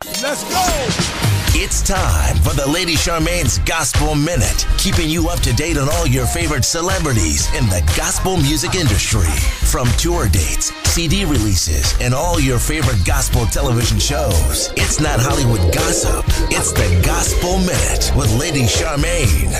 Let's go! It's time for the Lady Charmaine's Gospel Minute, keeping you up to date on all your favorite celebrities in the gospel music industry. From tour dates, CD releases, and all your favorite gospel television shows. It's not Hollywood gossip. It's the Gospel Minute with Lady Charmaine.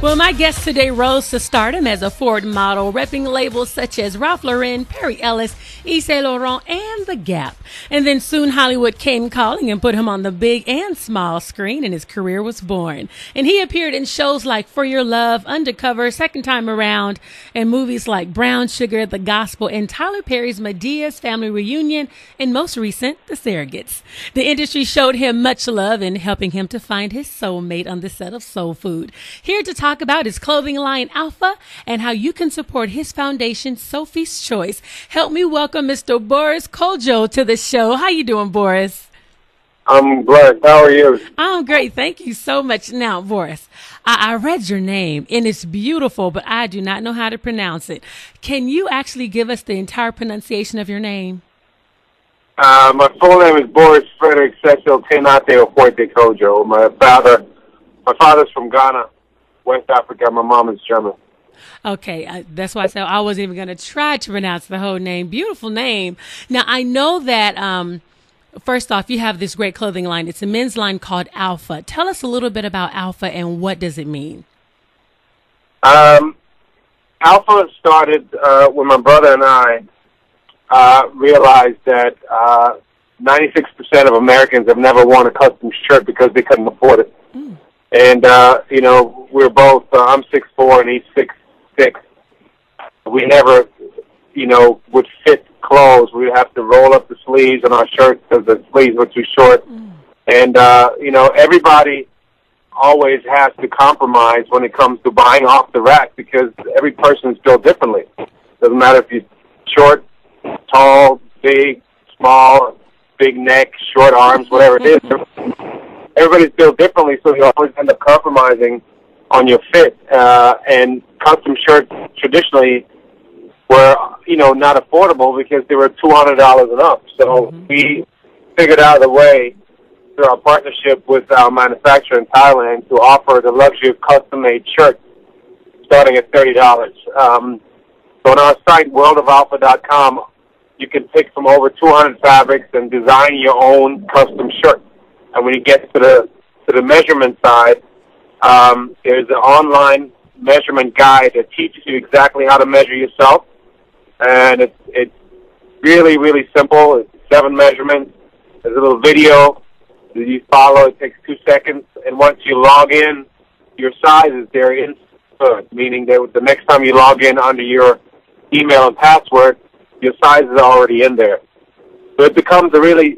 Well, my guest today rose to stardom as a Ford model, repping labels such as Ralph Lauren, Perry Ellis, Yves Saint Laurent, and The Gap. And then soon Hollywood came calling and put him on the big and small screen, and his career was born. And he appeared in shows like For Your Love, Undercover, Second Time Around, and movies like Brown Sugar, The Gospel, and Tyler Perry's Medea's Family Reunion, and most recent, The Surrogates. The industry showed him much love in helping him to find his soulmate on the set of Soul Food. Here to talk about his clothing line Alpha and how you can support his foundation, Sophie's Choice. Help me welcome Mr. Boris Kodjoe to the show. How you doing, Boris? I'm blessed. How are you? I'm great. Thank you so much. Now, Boris, I read your name, and it's beautiful, but I do not know how to pronounce it. Can you actually give us the entire pronunciation of your name? My full name is Boris Frederick Cecil Tenate Oporte Kodjoe. My father's from Ghana, West Africa. My mom is German. Okay, that's why I said I wasn't even going to try to pronounce the whole name. Beautiful name. Now, I know that, first off, you have this great clothing line. It's a men's line called Alpha. Tell us a little bit about Alpha and what does it mean? Alpha started when my brother and I realized that 96% of Americans have never worn a custom shirt because they couldn't afford it. Mm. And, we're both, I'm 6'4" and he's 6'6". We never, would fit clothes. We'd have to roll up the sleeves on our shirts because the sleeves were too short. Mm. And, everybody always has to compromise when it comes to buying off the rack because every person is built differently. Doesn't matter if you're short, tall, big, small, big neck, short arms, whatever it is. Everybody's built differently, so you always end up compromising on your fit. And custom shirts traditionally were, not affordable because they were $200 and up. So we figured out a way through our partnership with our manufacturer in Thailand to offer the luxury of custom-made shirts starting at $30. So on our site, worldofalpha.com, you can pick from over 200 fabrics and design your own custom shirt. And when you get to the measurement side, there's an online measurement guide that teaches you exactly how to measure yourself. And it's really, really simple. It's 7 measurements. There's a little video that you follow. It takes 2 seconds. And once you log in, your size is there input, meaning that the next time you log in under your email and password, your size is already in there. So it becomes a really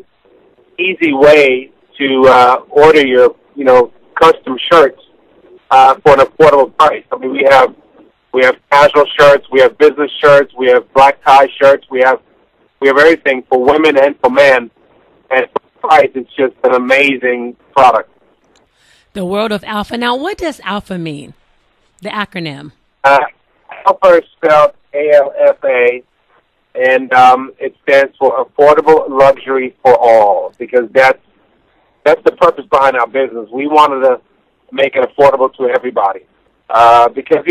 easy way to order your, custom shirts for an affordable price. I mean, we have casual shirts, we have business shirts, we have black tie shirts, we have everything for women and for men. And for the price, it's just an amazing product. The world of Alpha. Now, what does Alpha mean? The acronym. Alpha is spelled ALFA. And it stands for Affordable Luxury for All, because that's the purpose behind our business. We wanted to make it affordable to everybody. Because,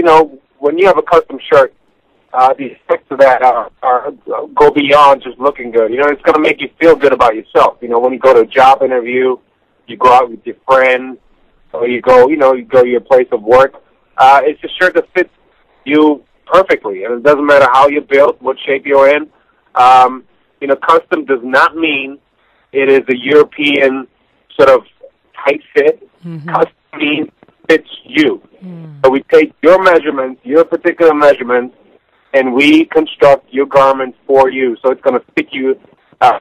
when you have a custom shirt, the effects of that go beyond just looking good. It's going to make you feel good about yourself. When you go to a job interview, you go out with your friends, or you go to your place of work. It's a shirt that fits you perfectly, and it doesn't matter how you're built, what shape you're in. Custom does not mean it is a European sort of tight fit. Mm-hmm. Custom means fits you. Mm. So we take your measurements, your particular measurements, and we construct your garment for you. So it's going to fit you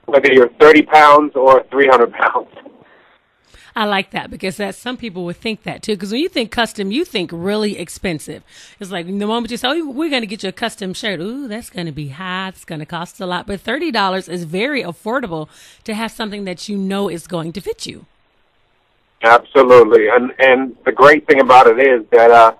whether you're 30 pounds or 300 pounds. I like that because some people would think that too. Because when you think custom, you think really expensive. It's like the moment you say, "Oh, we're going to get you a custom shirt." Ooh, that's going to be high. It's going to cost a lot. But $30 is very affordable to have something that you know is going to fit you. Absolutely, and the great thing about it is that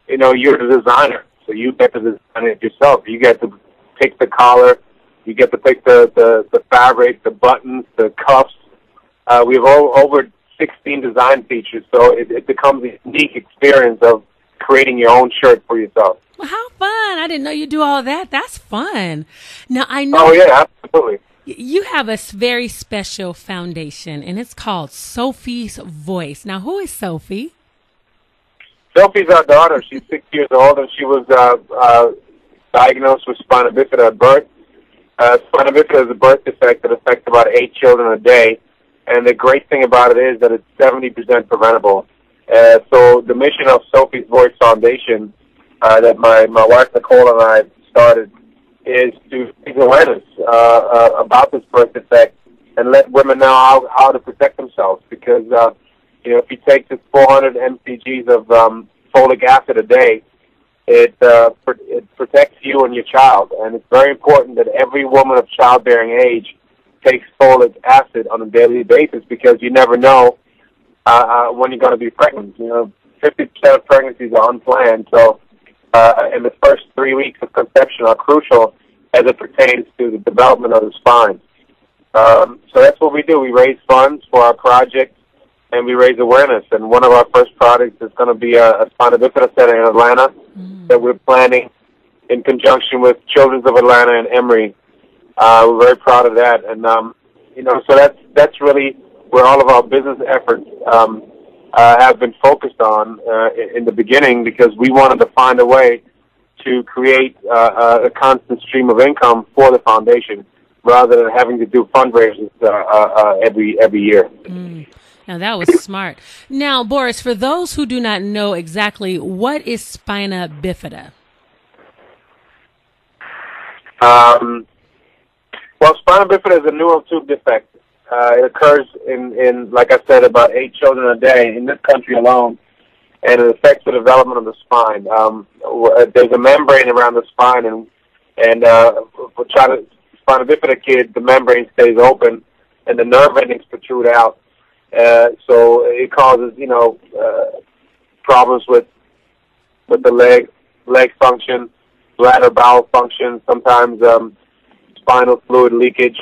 you're the designer, so you get to design it yourself. You get to pick the collar, you get to pick the fabric, the buttons, the cuffs. We have over 16 design features, so it becomes a unique experience of creating your own shirt for yourself. Well, how fun. I didn't know you do all that. That's fun. Now, I know. Oh, yeah, absolutely. You have a very special foundation, and it's called Sophie's Voice. Now, who is Sophie? Sophie's our daughter. She's 6 years old, and she was diagnosed with spina bifida at birth. Spina bifida is a birth defect that affects about 8 children a day, and the great thing about it is that it's 70% preventable. So the mission of Sophie's Voice Foundation that my wife Nicole and I started is to raise awareness about this birth defect and let women know how to protect themselves. Because if you take just 400 mcgs of folic acid a day, it protects you and your child. And it's very important that every woman of childbearing age takes folic acid on a daily basis, because you never know when you're going to be pregnant. 50% of pregnancies are unplanned, so in the first 3 weeks of conception are crucial as it pertains to the development of the spine. So that's what we do. We raise funds for our project, and we raise awareness. And one of our first projects is going to be a spina bifida center in Atlanta that we're planning in conjunction with Children's of Atlanta and Emory. We're very proud of that. And, so that's really where all of our business efforts have been focused on in the beginning, because we wanted to find a way to create a constant stream of income for the foundation rather than having to do fundraisers every year. Now, that was smart. Now, Boris, for those who do not know exactly, what is spina bifida? Well, spina bifida is a neural tube defect. It occurs in, like I said, about 8 children a day in this country alone, and it affects the development of the spine. There's a membrane around the spine, and for spina bifida kids, the membrane stays open, and the nerve endings protrude out. So it causes, problems with the leg function, bladder, bowel function, sometimes spinal fluid leakage.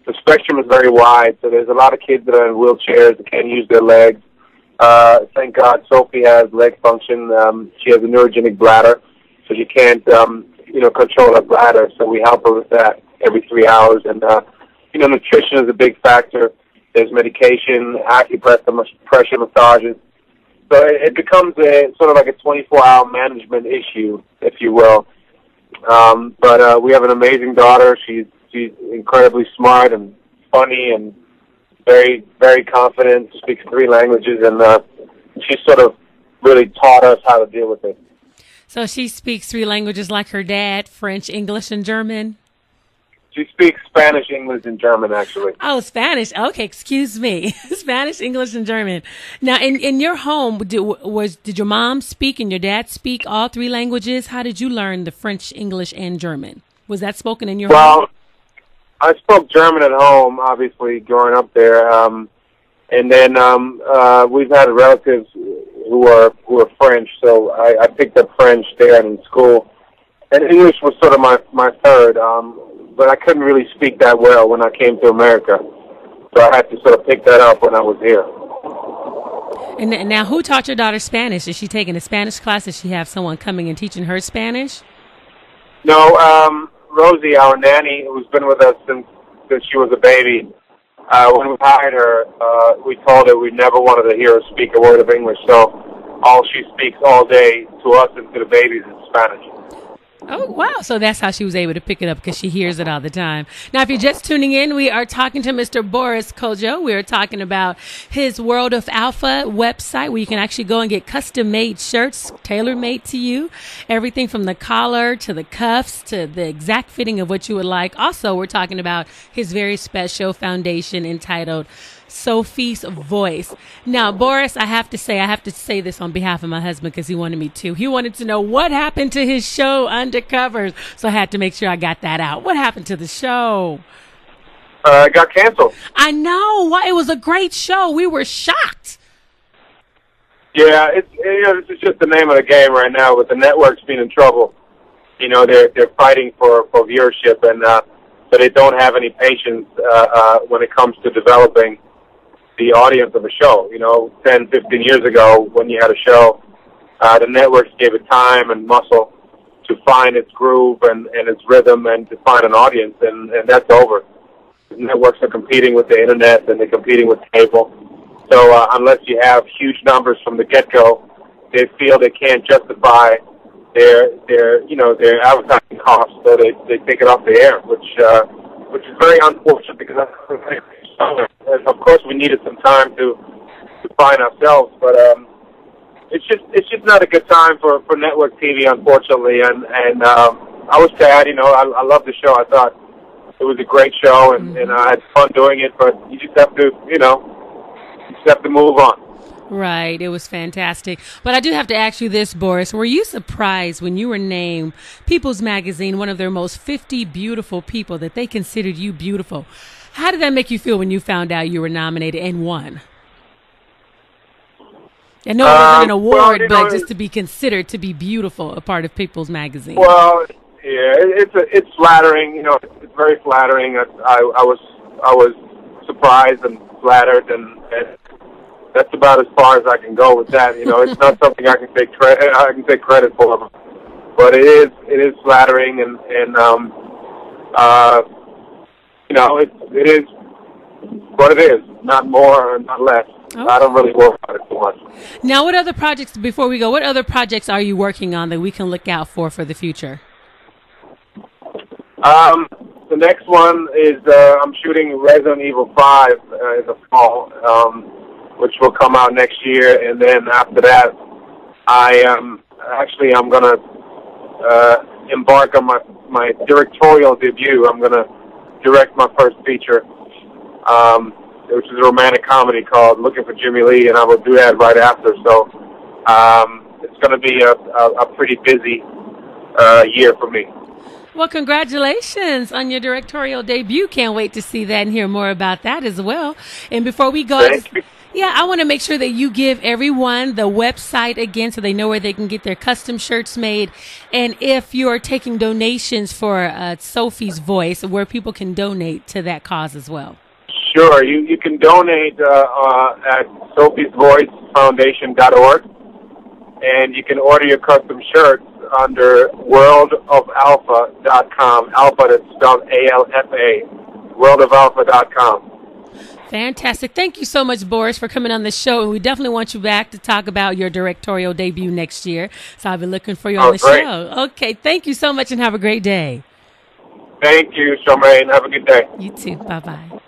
The spectrum is very wide, so there's a lot of kids that are in wheelchairs that can't use their legs. Thank God Sophie has leg function. She has a neurogenic bladder, so she can't, control her bladder, so we help her with that every 3 hours. And, nutrition is a big factor. There's medication, acupressure massages. So it becomes sort of like a 24-hour management issue, if you will. But we have an amazing daughter. She's incredibly smart and funny and very, very confident, speaks 3 languages, and she sort of really taught us how to deal with it. So she speaks 3 languages like her dad, French, English, and German? She speaks Spanish, English, and German, actually. Oh, Spanish. Okay, excuse me. Spanish, English, and German. Now, in your home, did your mom speak and your dad speak all 3 languages? How did you learn the French, English, and German? Was that spoken in your home? Well, I spoke German at home, obviously, growing up there. And then we've had relatives who are French, so I picked up French there in school. And English was sort of my third. But I couldn't really speak that well when I came to America. So I had to sort of pick that up when I was here. And now, who taught your daughter Spanish? Is she taking a Spanish class? Does she have someone coming and teaching her Spanish? No, Rosie, our nanny, who's been with us since she was a baby, when we hired her, we told her we never wanted to hear her speak a word of English. So all she speaks all day to us and to the babies is Spanish. Oh, wow. So that's how she was able to pick it up, because she hears it all the time. Now, if you're just tuning in, we are talking to Mr. Boris Kodjoe. We are talking about his World of Alpha website, where you can actually go and get custom-made shirts, tailor-made to you. Everything from the collar to the cuffs to the exact fitting of what you would like. Also, we're talking about his very special foundation entitled Sophie's Voice. Now, Boris, I have to say this on behalf of my husband, because he wanted me to. He wanted to know what happened to his show Undercovers, so I had to make sure I got that out. What happened to the show? It got canceled. I know. Why? It was a great show. We were shocked. Yeah, this is just the name of the game right now. With the networks being in trouble, they're fighting for viewership, and so they don't have any patience when it comes to developing the audience of a show. 10, 15 years ago, when you had a show, the networks gave it time and muscle to find its groove and its rhythm and to find an audience, and that's over. The networks are competing with the internet and they're competing with cable. So unless you have huge numbers from the get-go, they feel they can't justify their advertising costs, so they take it off the air, which is very unfortunate because of course we needed some time to find ourselves, but it's just not a good time for network TV, unfortunately, and I was sad. I love the show. I thought it was a great show, and I had fun doing it, but you just have to move on. Right. It was fantastic. But I do have to ask you this, Boris. Were you surprised when you were named People's Magazine one of their most 50 beautiful people, that they considered you beautiful? How did that make you feel when you found out you were nominated and won? I know it wasn't an award, but just to be considered to be beautiful, a part of People's Magazine. Well, yeah, it's flattering. It's very flattering. I was surprised and flattered, and that's about as far as I can go with that. It's not something I can take credit for, but it is flattering, and it is what it is, not more and not less. Okay. I don't really work on it too much. Now, before we go, what other projects are you working on that we can look out for the future? The next one is I'm shooting Resident Evil 5 in the fall, which will come out next year, and then after that, I'm going to embark on my directorial debut. I'm going to direct my first feature, which is a romantic comedy called Looking for Jimmy Lee, and I will do that right after. So it's going to be a pretty busy year for me. Well, congratulations on your directorial debut. Can't wait to see that and hear more about that as well. And before we go, I want to make sure that you give everyone the website again so they know where they can get their custom shirts made. And if you're taking donations for Sophie's Voice, where people can donate to that cause as well. Sure. You can donate at sophiesvoicefoundation.org, and you can order your custom shirts under worldofalpha.com. Alpha, that's spelled ALFA, worldofalpha.com. Fantastic. Thank you so much, Boris, for coming on the show. And we definitely want you back to talk about your directorial debut next year. So I'll be looking for you on the show. Okay. Thank you so much and have a great day. Thank you, Charmaine. Have a good day. You too. Bye-bye.